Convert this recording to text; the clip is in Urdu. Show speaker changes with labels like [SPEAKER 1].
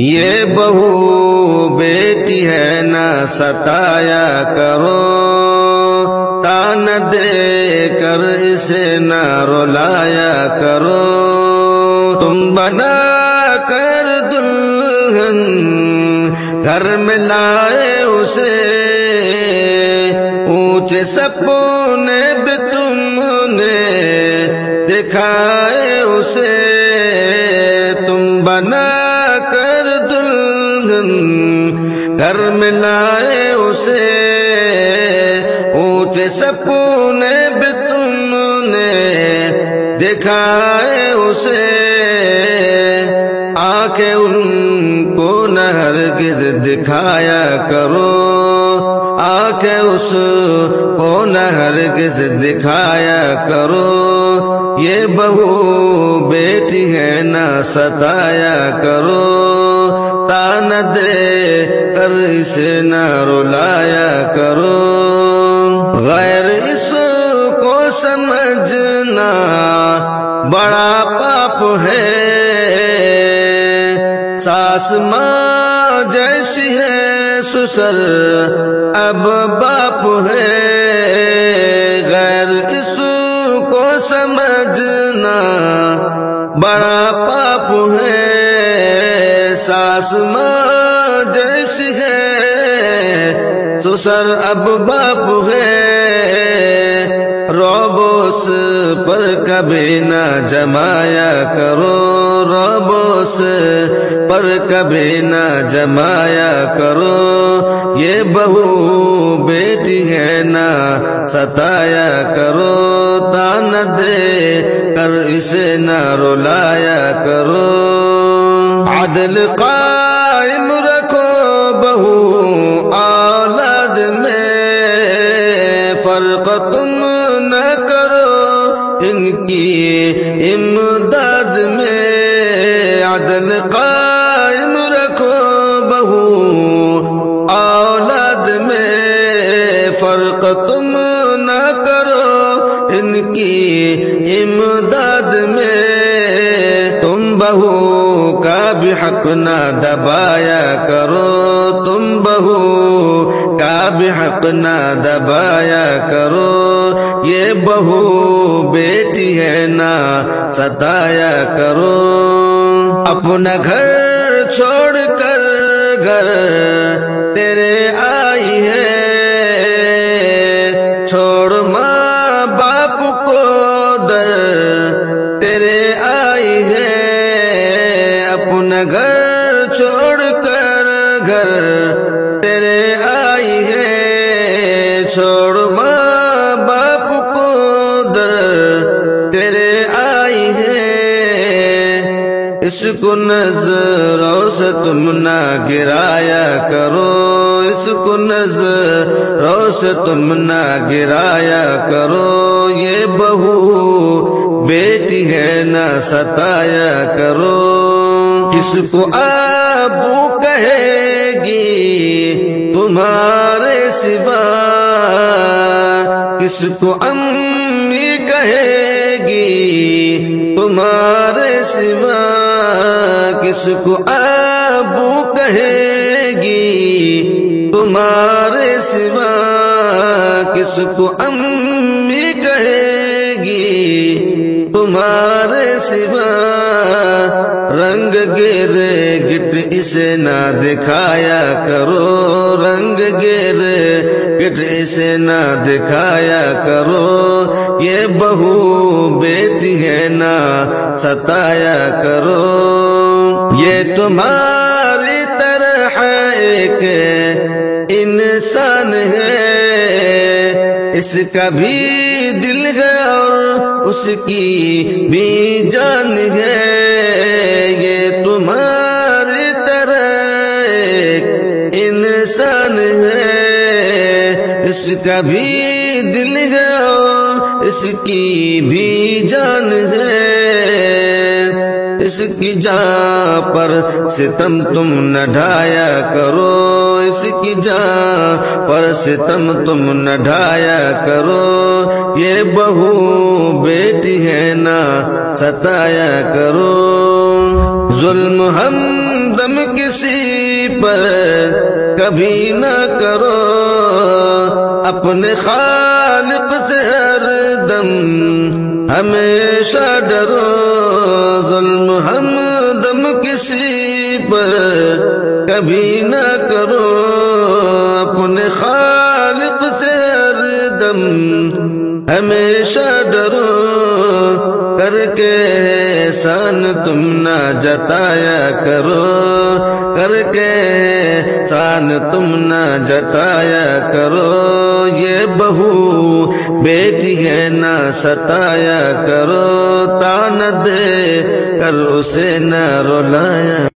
[SPEAKER 1] یہ بہو بیٹی ہے نہ ستایا کرو، تان دے کر اسے نہ رلایا کرو، تم بنا کر دلہن گھر میں لائے اسے، اونچے سپنے بھی تم نے دکھائے اسے، تم بنا کر دلہن گھر میں لائے اسے، اونچے سپنے بھی تم نے دکھائے اسے، آنکھیں ان کو نہ ہرگز دکھایا کرو، آنکھیں اس کو نہ ہرگز دکھایا کرو، یہ بہو بیٹی ہے نہ ستایا کرو، تان دے کر اسے نہ رلایا کرو، غیر اس کو سمجھنا بڑا پاپ ہے، ساس ماں جیسی ہے سسر اب باپ ہے، غیر اس کو سمجھنا بڑا پاپ ہے، ساس ماں جیسی ہے سسر اب باپ ہے، روبوس پر کبھی نہ جمایا کرو، روبوس پر کبھی نہ جمایا کرو، یہ بہو بیٹی ہے نہ ستایا کرو، تان دے کر اسے نہ رلایا کرو، عدل قائم رکھو بہو اولاد میں، فرق تم نہ کرو ان کی امداد میں، عدل قائم رکھو بہو اولاد میں، فرق تم نہ کرو ان کی امداد میں، تم بہو کا بھی حق نہ دبایا کرو، تم بہو کا بھی حق نہ دبایا کرو، یہ بہو بیٹی ہے نہ ستایا کرو، اپنا گھر چھوڑ کر گھر تیرے آئی ہے، چھوڑ ماں باپ کو در تیرے آئی ہے، اپنا گھر چھوڑ کر گھر تیرے آئی ہے، چھوڑ ماں باپ کو در تیرے آئی ہے، اس کو نظروں سے تم نہ گرایا کرو، اس کو نظروں سے تم نہ گرایا کرو، یہ بہو بیٹی ہے نہ ستایا کرو، کس کو ابو کہے گی تمہارے سوا، کس کو امی کہے گی تمہارے سوا، کس کو ابو کہے گی تمہارے سوا، کس کو امی کہے گی تمہارے سوا، رنگ گرے گٹ اسے نہ دکھایا کرو، رنگ گرے گٹ اسے نہ دکھایا کرو، یہ بہو بیٹی ہے نہ ستایا کرو، یہ تمہاری طرح ایک انسان ہے، اس کا بھی دل ہے اور اس کی بھی جان ہے، یہ تمہاری طرح ایک انسان ہے، اس کا بھی دل ہے اور اس کی بھی جان ہے، اس کی جان پر ستم تم نہ ڈھایا کرو، اس کی جان پر ستم تم نہ ڈھایا کرو، یہ بہو بیٹی ہے نہ ستایا کرو، ظلم ہم دم کی کسی پر کبھی نہ کرو، اپنے خالق سے ہر دم ہمیشہ ڈرو، ظلم ہمدم کسی پر کبھی نہ کرو، اپنے خالق سے ہر دم ہمیشہ ڈرو، کر کے احسان تم نہ جتایا کرو، کر کے احسان تم نہ جتایا کرو، یہ بہو بیٹی ہے نہ ستایا کرو، تانا دے کر اسے نہ رلایا